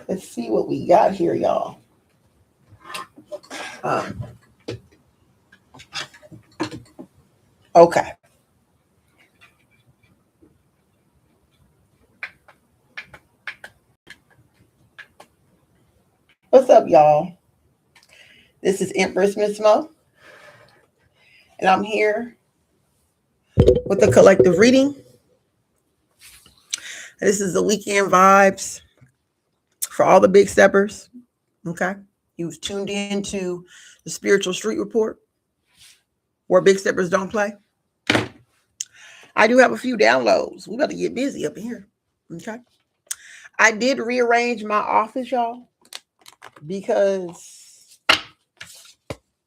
Let's see what we got here, y'all. Um, okay. What's up, y'all? This is Empress Miss Mo, and I'm here with the collective reading. This is the weekend vibes for all the big steppers. Okay. You've tuned into the Spiritual Street Report, where big steppers don't play. I do have a few downloads. We got to get busy up in here. Okay. I did rearrange my office, y'all, because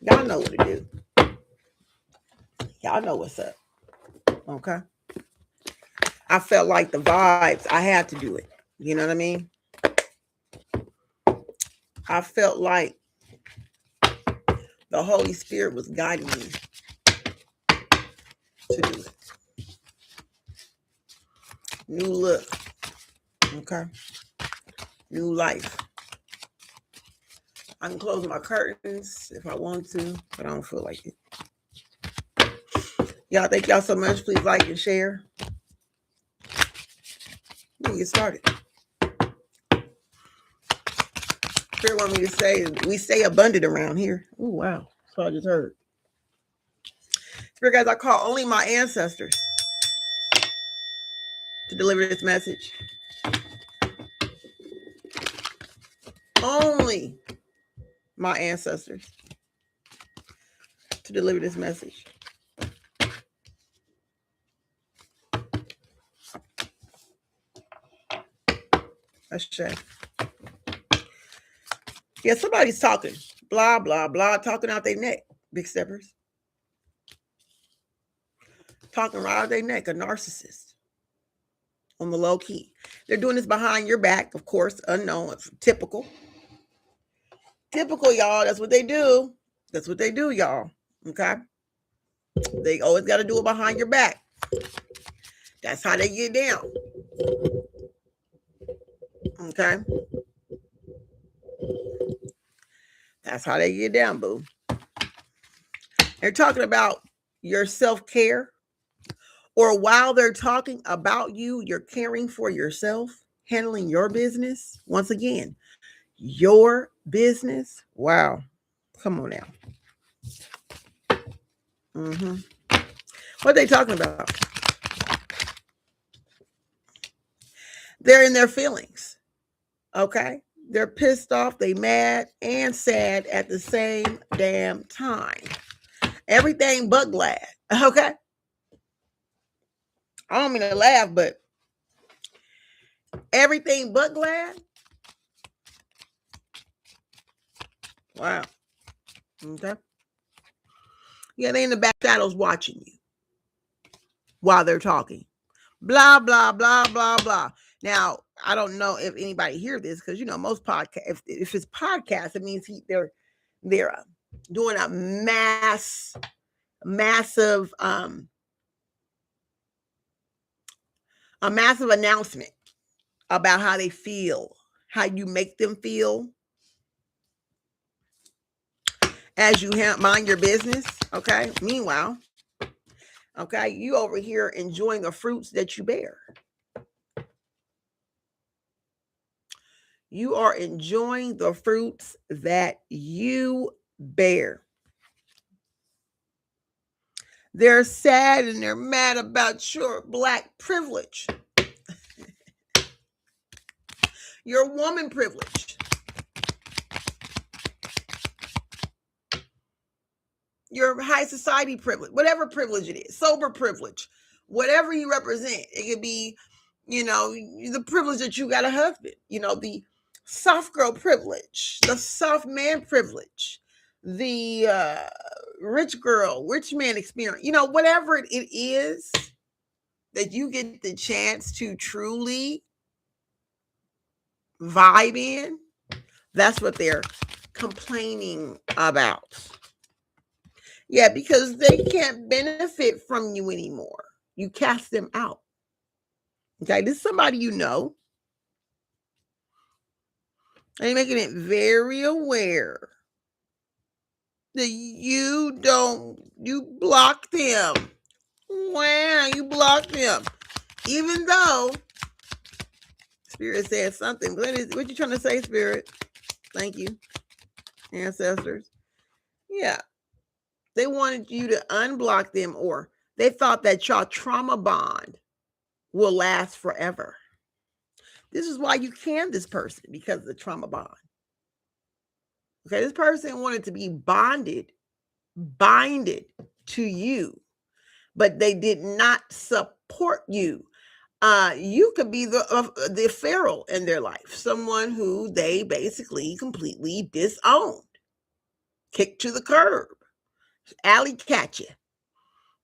y'all know what to do. Y'all know what's up. Okay. I felt like the vibes, I had to do it. You know what I mean? I felt like the Holy Spirit was guiding me to do it. New look. Okay. New life. I can close my curtains if I want to, but I don't feel like it. Y'all, thank y'all so much. Please like and share. Let me get started. Spirit want me to say, we stay abundant around here. Oh, wow. That's what I just heard. Spirit guys, I call only my ancestors to deliver this message. Only my ancestors to deliver this message. That's Shay. Yeah, somebody's talking. Blah, blah, blah. Talking out their neck. Big steppers. Talking right out their neck. A narcissist. On the low key. They're doing this behind your back, of course. Unknown. It's typical. Typical, y'all. That's what they do. That's what they do, y'all. Okay? They always got to do it behind your back. That's how they get down. Okay? That's how they get down, boo. They're talking about your self-care, or while they're talking about you, you're caring for yourself, handling your business. Once again, your business. Wow. Come on now. What are they talking about? They're in their feelings. Okay? They're pissed off, they mad, and sad at the same damn time. Everything but glad. Okay? I don't mean to laugh, but everything but glad. Wow. Okay? Yeah, they in the back shadows watching you while they're talking. Blah, blah, blah, blah, blah. Now, I don't know if anybody hear this, because, most podcasts, if it's podcast, it means they're doing a massive announcement about how they feel, how you make them feel as you mind your business. Okay. Meanwhile, okay, you over here enjoying the fruits that you bear. You are enjoying the fruits that you bear. They're sad and they're mad about your Black privilege, your woman privilege, your high society privilege, whatever privilege it is, sober privilege, whatever you represent. It could be, the privilege that you got a husband, the soft girl privilege, the soft man privilege, the rich man experience, whatever it is that you get the chance to truly vibe in, that's what they're complaining about. Yeah, because they can't benefit from you anymore. You cast them out. Okay, this is somebody you know. And making it very aware that you block them. Wow, you block them. Even though Spirit said something. What you trying to say, Spirit? Thank you, ancestors. Yeah. They wanted you to unblock them, or they thought that your trauma bond will last forever. This is why you can this person, because of the trauma bond. Okay, this person wanted to be binded to you, but they did not support you. You could be the feral in their life, someone who they basically completely disowned, kicked to the curb, alley cat you.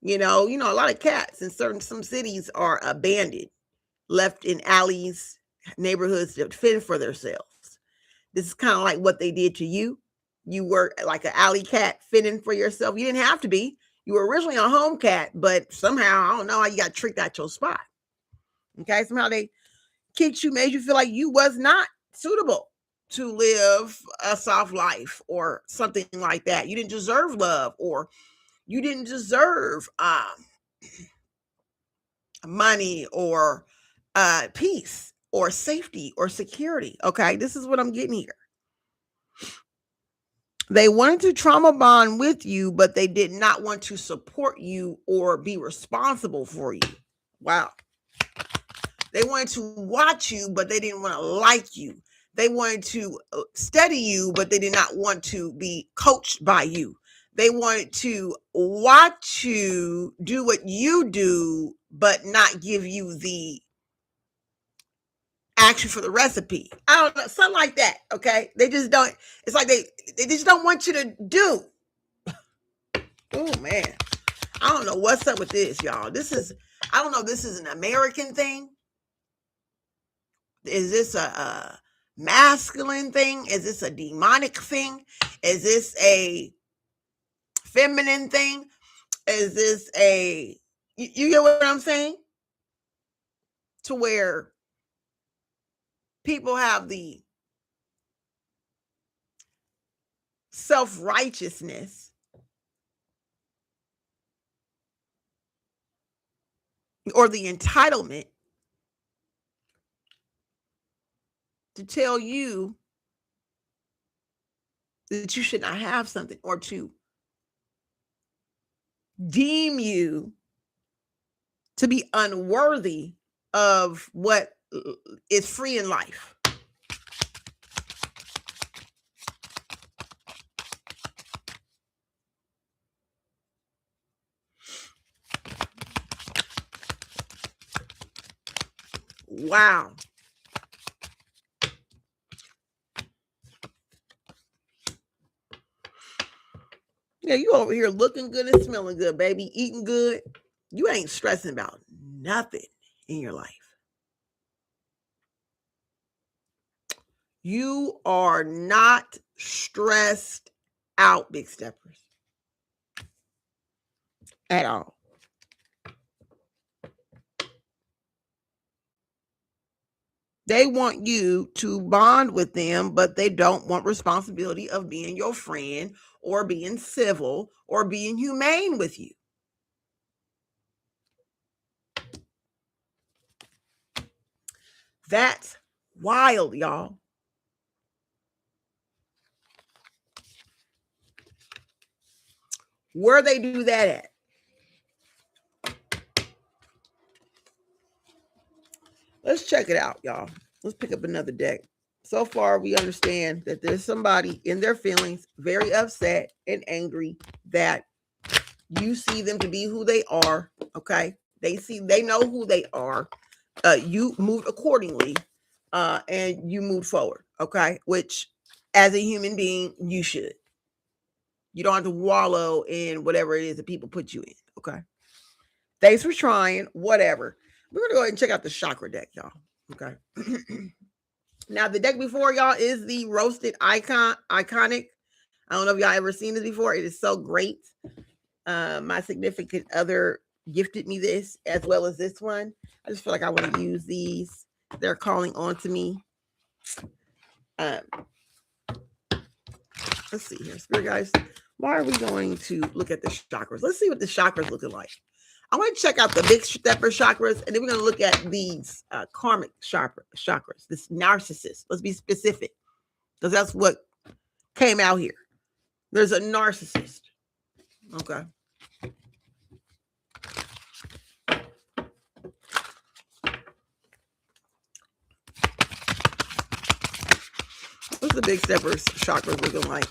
You know, a lot of cats in some cities are abandoned, left in alleys, neighborhoods to fend for themselves. This is kind of like what they did to you. You were like an alley cat fending for yourself. You didn't have to be. You were originally a home cat, but somehow, I don't know how you got tricked out your spot. Okay, somehow they kicked you, made you feel like you was not suitable to live a soft life or something like that. You didn't deserve love, or you didn't deserve money, or peace, or safety, or security. Okay, this is what I'm getting here. They wanted to trauma bond with you, but they did not want to support you or be responsible for you. Wow. They wanted to watch you, but they didn't want to like you. They wanted to study you, but they did not want to be coached by you. They wanted to watch you do what you do, but not give you the action for the recipe. I don't know, something like that. Okay. They just don't, it's like they just don't want you to do. Oh man. I don't know what's up with this, y'all. I don't know if this is an American thing. Is this a masculine thing? Is this a demonic thing? Is this a feminine thing? Is this you get what I'm saying? To where people have the self-righteousness or the entitlement to tell you that you should not have something, or to deem you to be unworthy of what is free in life. Wow. Yeah, you over here looking good and smelling good, baby, eating good. You ain't stressing about nothing in your life. You are not stressed out, big steppers, at all. They want you to bond with them, but they don't want responsibility of being your friend, or being civil, or being humane with you. That's wild, y'all. Where they do that at? Let's check it out, y'all. Let's pick up another deck. So far, we understand that there's somebody in their feelings, very upset and angry that you see them to be who they are. Okay. They know who they are. You moved accordingly, and you move forward. Okay. Which, as a human being, you should. You don't have to wallow in whatever it is that people put you in. Okay. Thanks for trying. Whatever. We're going to go ahead and check out the chakra deck, y'all. Okay. Now, the deck before y'all is the Roasted Iconic. I don't know if y'all ever seen this before. It is so great. My significant other gifted me this, as well as this one. I just feel like I want to use these. They're calling on to me. Let's see here, spirit guys. Why are we going to look at the chakras? Let's see what the chakras looking like. I want to check out the big stepper chakras, and then we're going to look at these karmic chakras. This narcissist. Let's be specific, because that's what came out here. There's a narcissist. Okay. What's the big steppers chakras looking like?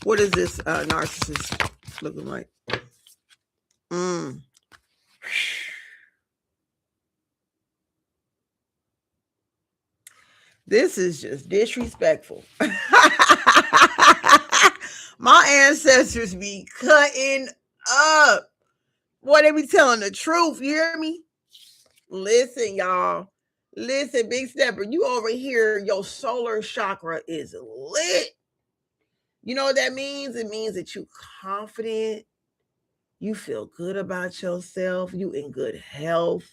What is this narcissist looking like? This is just disrespectful. My ancestors be cutting up. Boy, they be telling the truth. You hear me? Listen, y'all. Listen, big stepper, you over here, your solar chakra is lit. You know what that means? It means that you confident. You feel good about yourself. You in good health.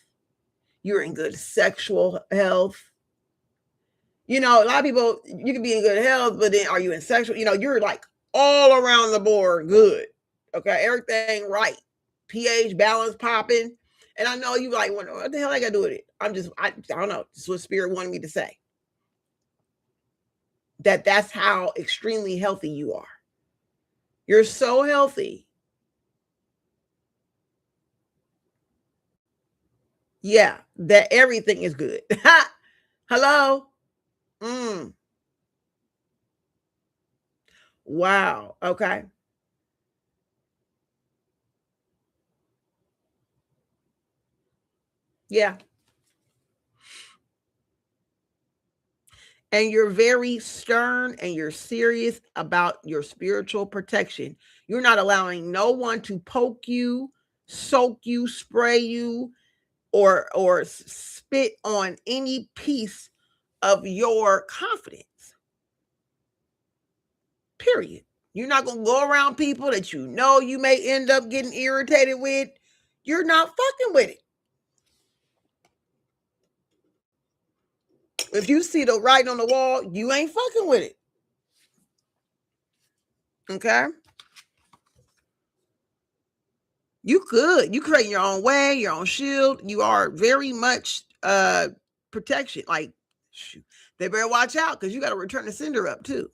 You're in good sexual health. You know, a lot of people, you can be in good health, but then are you in sexual? You know, you're like all around the board good. Okay, everything right. pH balance popping. And I know you like, what the hell I got to do with it? I don't know. This is what spirit wanted me to say. That's how extremely healthy you are. You're so healthy. Yeah, that everything is good. Hello? Wow. Okay. Yeah. And you're very stern and you're serious about your spiritual protection. You're not allowing no one to poke you, soak you, spray you, or spit on any piece of your confidence. Period. You're not going to go around people that you know you may end up getting irritated with. You're not fucking with it. If you see the writing on the wall, you ain't fucking with it. Okay? You could. You create your own way, your own shield. You are very much protection. Like, shoot, they better watch out because you got to return the sender up too.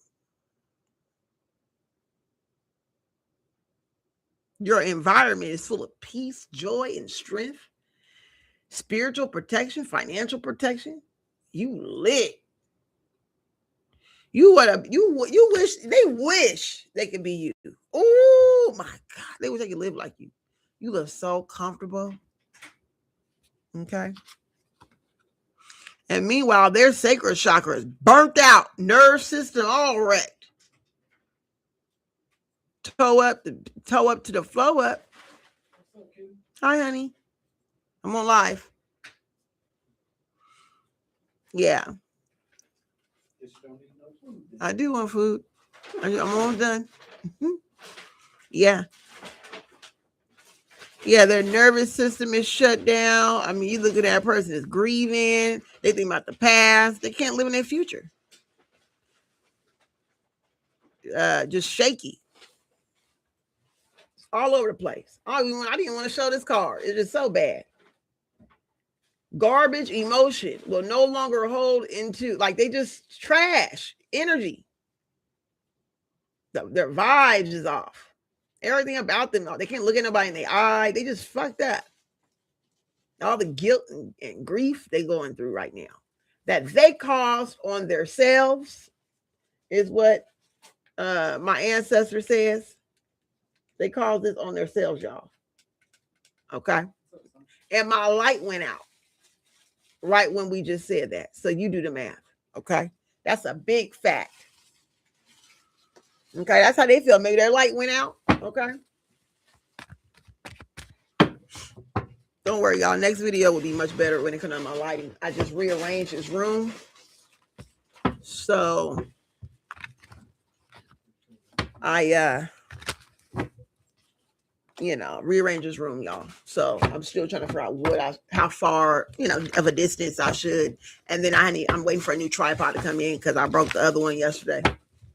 Your environment is full of peace, joy, and strength. Spiritual protection, financial protection. You lit. You wish they could be you. Oh my God. They wish they could live like you. You live so comfortable. Okay. And meanwhile, their sacral chakra is burnt out, nerve system all wrecked. Toe up to the flow up. Hi, honey. I'm on live. Yeah. I do want food. I'm almost done. Yeah. Yeah, their nervous system is shut down. I mean, you look at that person is grieving. They think about the past. They can't live in their future. Just shaky. All over the place. I didn't want to show this card. It's just so bad. Garbage emotion will no longer hold into, like, they just trash energy. Their vibes is off. Everything about them, they can't look at nobody in the eye. They just fucked up. All the guilt and grief they going through right now that they caused on themselves is what my ancestor says. They caused this on themselves, y'all. Okay. And my light went out right when we just said that. So you do the math. Okay. That's a big fact. Okay. That's how they feel. Maybe their light went out. Okay. Don't worry, y'all. Next video will be much better when it comes to my lighting. I just rearranged this room. So I rearrange his room, y'all. So I'm still trying to figure out how far, of a distance I should. And then I'm waiting for a new tripod to come in because I broke the other one yesterday.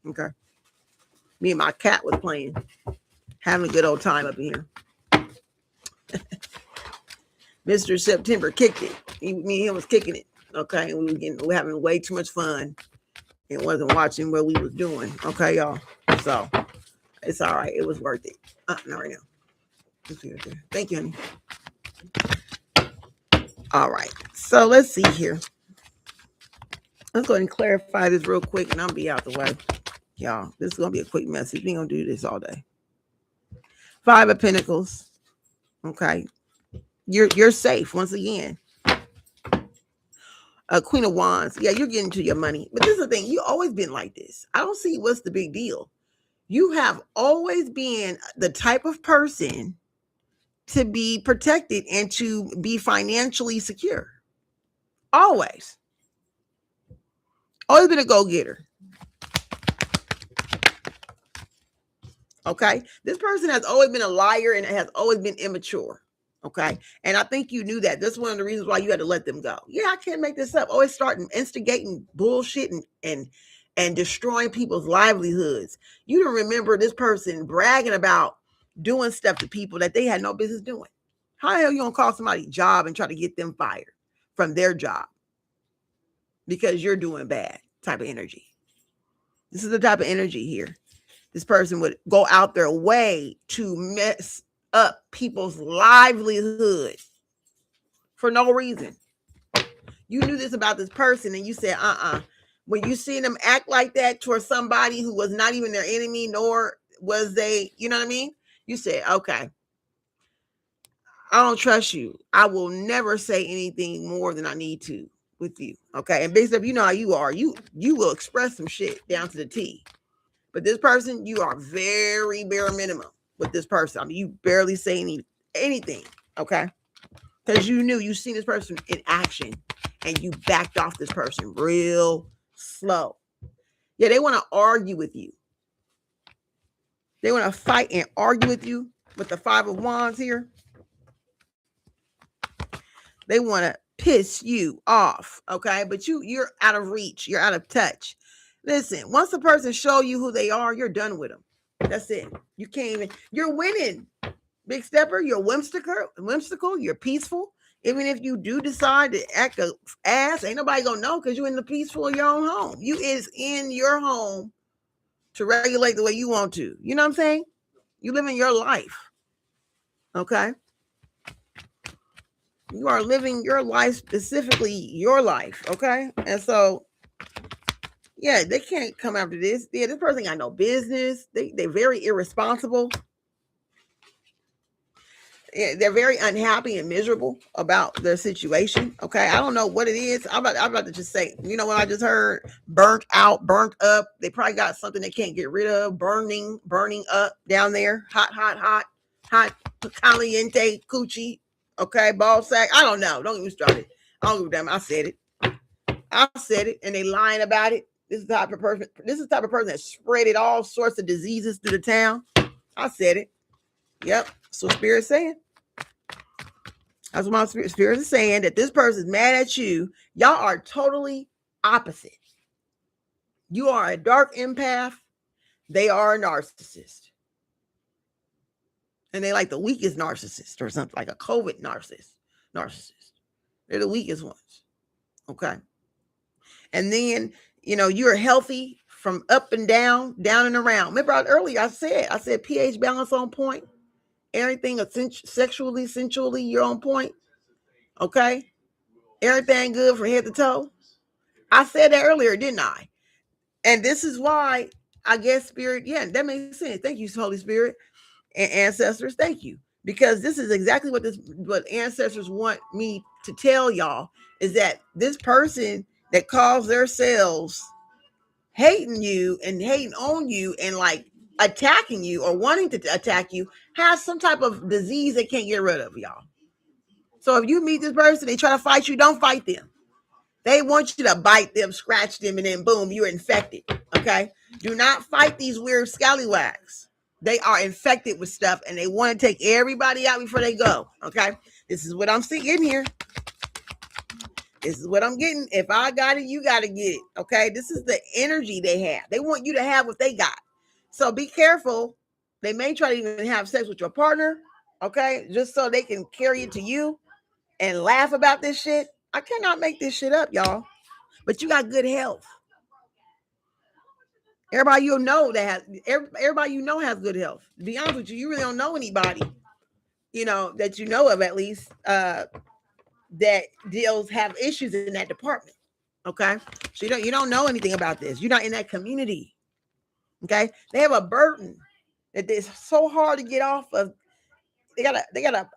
Okay. Me and my cat was playing, having a good old time up in here. Mr. September kicked it. Me and him was kicking it. Okay. And we were having way too much fun. And wasn't watching what we was doing. Okay, y'all. So it's all right. It was worth it. Not right now. Thank you, honey. All right. So let's see here. Let's go ahead and clarify this real quick, and I'll be out the way. Y'all, this is gonna be a quick message. We ain't gonna do this all day. 5 of Pentacles. Okay. You're safe once again. Queen of Wands. Yeah, you're getting to your money. But this is the thing. You've always been like this. I don't see what's the big deal. You have always been the type of person to be protected and to be financially secure. Always. Always been a go-getter. Okay? This person has always been a liar and has always been immature. Okay. And I think you knew that. That's one of the reasons why you had to let them go. Yeah, I can't make this up. Always starting instigating bullshit and destroying people's livelihoods. You don't remember this person bragging about doing stuff to people that they had no business doing. How the hell you gonna call somebody job and try to get them fired from their job because you're doing bad type of energy? This is the type of energy here. This person would go out their way to mess up people's livelihood for no reason. You knew this about this person and you said, when you seen them act like that towards somebody who was not even their enemy, nor was they, you know what I mean? You said, okay, I don't trust you. I will never say anything more than I need to with you. Okay. And based up, you know how you are, you will express some shit down to the T. But this person, you are very bare minimum with this person. I mean, you barely say anything, okay? Because you knew you seen this person in action and you backed off this person real slow. Yeah, they want to argue with you. They want to fight and argue with you with the 5 of Wands here. They want to piss you off, okay? But you're out of reach. You're out of touch. Listen, once a person show you who they are, you're done with them. That's it. You can't even, you're winning. Big stepper, you're whimsical, you're peaceful. Even if you do decide to act a ass, ain't nobody gonna know because you're in the peaceful of your own home. You is in your home to regulate the way you want to. You know what I'm saying? You live in your life. Okay? You are living your life, specifically your life. Okay? And so, yeah, they can't come after this. Yeah, this person got no business. They're very irresponsible. They're very unhappy and miserable about their situation. Okay. I don't know what it is. I'm about to just say, you know what I just heard? Burnt out, burnt up. They probably got something they can't get rid of. Burning up down there. Hot, caliente, coochie. Okay. Ball sack. I don't know. Don't get me started. I don't give a damn. I said it. And they lying about it. This is the type of person that spreaded all sorts of diseases through the town. I said it. Yep. That's what Spirit's saying. That's what my spirit is saying, that this person's mad at you. Y'all are totally opposite. You are a dark empath. They are a narcissist. And they like the weakest narcissist or something, like a COVID narcissist. They're the weakest ones. Okay. And then, you're healthy from up and down and around. Remember earlier I said pH balance on point. Everything sexually, sensually, you're on point. Okay? Everything good from head to toe. I said that earlier, didn't I? And this is why I guess Spirit, yeah, that makes sense. Thank you, Holy Spirit and ancestors. Thank you. Because this is exactly what ancestors want me to tell y'all, is that this person that calls themselves hating you and hating on you and like attacking you or wanting to attack you has some type of disease they can't get rid of, y'all. So if you meet this person, they try to fight you, don't fight them. They want you to bite them, scratch them, and then boom, you're infected. Okay? Do not fight these weird scallywags. They are infected with stuff and they want to take everybody out before they go. Okay. This is what I'm seeing here. This is what I'm getting. If I got it, you got to get it. Okay. This is the energy they have. They want you to have what they got. So be careful. They may try to even have sex with your partner. Okay. Just so they can carry it to you and laugh about this shit. I cannot make this shit up, y'all. But you got good health. Everybody you know everybody you know has good health. To be honest with you, you really don't know anybody, that you know of at least, that have issues in that department. Okay, so you don't know anything about this. You're not in that community. Okay, they have a burden that it's so hard to get off of. They got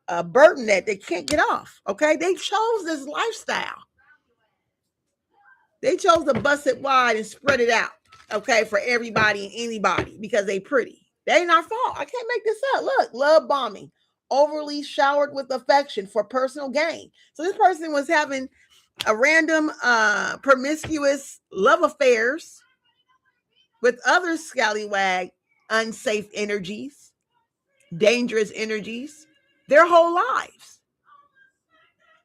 a burden that they can't get off. Okay, they chose this lifestyle. They chose to bust it wide and spread it out. Okay, for everybody and anybody because they pretty. They ain't our fault. I can't make this up. Look, love bombing, overly showered with affection for personal gain. So this person was having a random promiscuous love affairs with other scallywag, unsafe energies, dangerous energies, their whole lives.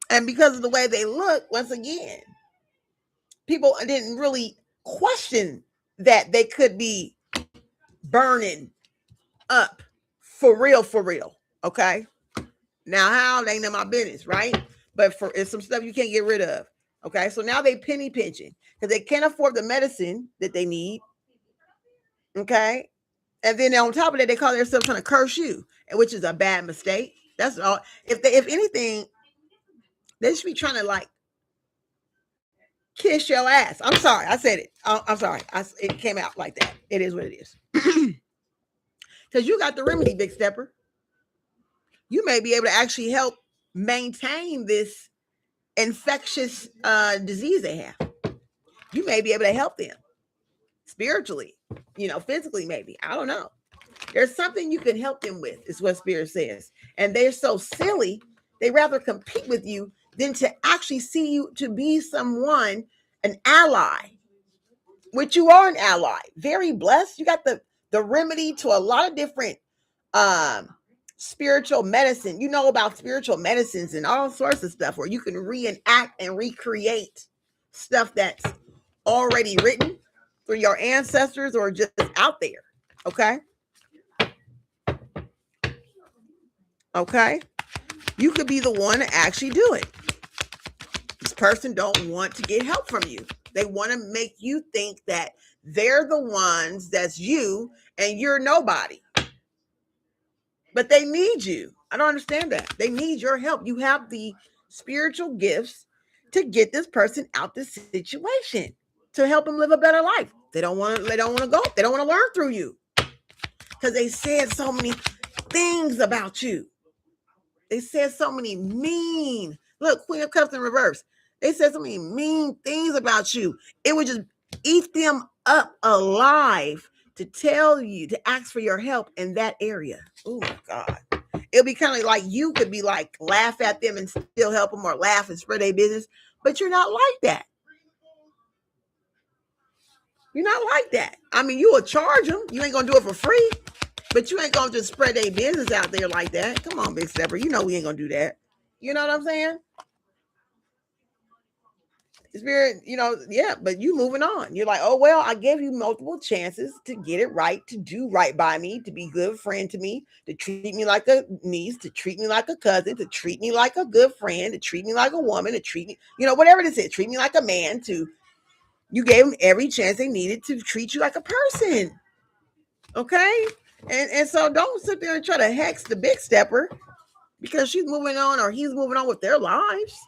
And because of the way they look, once again, people didn't really question that they could be burning up for real. Okay. Now how, they ain't in my business, right? But it's some stuff you can't get rid of. Okay. So now they penny pinching because they can't afford the medicine that they need. Okay. And then on top of that, they call themselves trying to curse you, which is a bad mistake. That's all. If anything, they should be trying to like kiss your ass. I'm sorry. I said it. I'm sorry. It came out like that. It is what it is. Because you got the remedy, Big Stepper. You may be able to actually help maintain this infectious disease they have. You may be able to help them spiritually, physically, maybe. I don't know. There's something you can help them with, is what Spirit says. And they're so silly, they rather compete with you than to actually see you to be someone, an ally, which you are an ally. Very blessed. You got the remedy to a lot of different spiritual medicine. You know about spiritual medicines and all sorts of stuff where you can reenact and recreate stuff that's already written for your ancestors or just out there. Okay. Okay. You could be the one to actually do it. This person don't want to get help from you. They want to make you think that they're the ones that's you and you're nobody. But they need you. I don't understand that. They need your help. You have the spiritual gifts to get this person out this situation, to help them live a better life. They don't want to go. They don't want to learn through you because they said so many things about you. They said so many mean. Look, Queen of Cups in reverse. They said so many mean things about you. It would just eat them up alive to tell you to ask for your help in that area. Oh my God. It'll be kind of like you could be like, laugh at them and still help them, or laugh and spread their business. But you're not like that. You're not like that. I mean, you will charge them. You ain't going to do it for free. But you ain't going to just spread their business out there like that. Come on, Big Stepper. You know we ain't going to do that. You know what I'm saying? Spirit, yeah, but you moving on. You're like, oh, well, I gave you multiple chances to get it right, to do right by me, to be a good friend to me, to treat me like a niece, to treat me like a cousin, to treat me like a good friend, to treat me like a woman, to treat me, whatever it is, treat me like a man. You gave them every chance they needed to treat you like a person. Okay? And so don't sit there and try to hex the Big Stepper because she's moving on or he's moving on with their lives.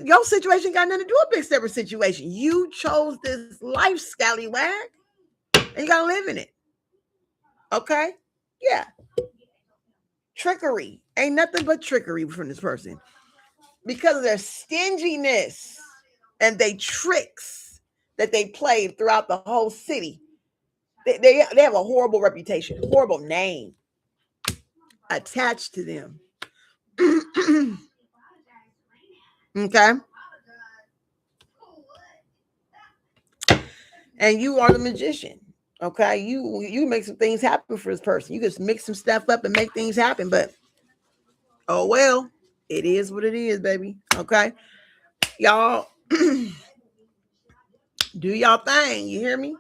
Your situation got nothing to do with Big Stepper situation. You chose this life, scallywag, and you got to live in it. Okay? Yeah. Trickery. Ain't nothing but trickery from this person. Because of their stinginess and they tricks that they played throughout the whole city. They have a horrible reputation, horrible name attached to them. Okay? And you are the magician. Okay, you make some things happen for this person. You just mix some stuff up and make things happen. But oh well, it is what it is, baby. Okay, y'all, do y'all thing. You hear me?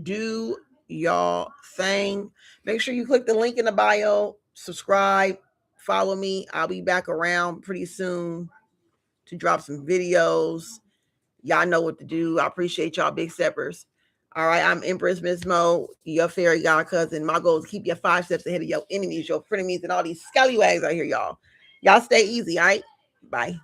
Do y'all thing. Make sure you click the link in the bio. Subscribe. Follow me. I'll be back around pretty soon to drop some videos. Y'all know what to do. I appreciate y'all, big steppers. All right, I'm Empress Miss Mo, your fairy god cousin. My goal is to keep you 5 steps ahead of your enemies, your frenemies, and all these scallywags out here, y'all. Y'all stay easy, all right? Bye.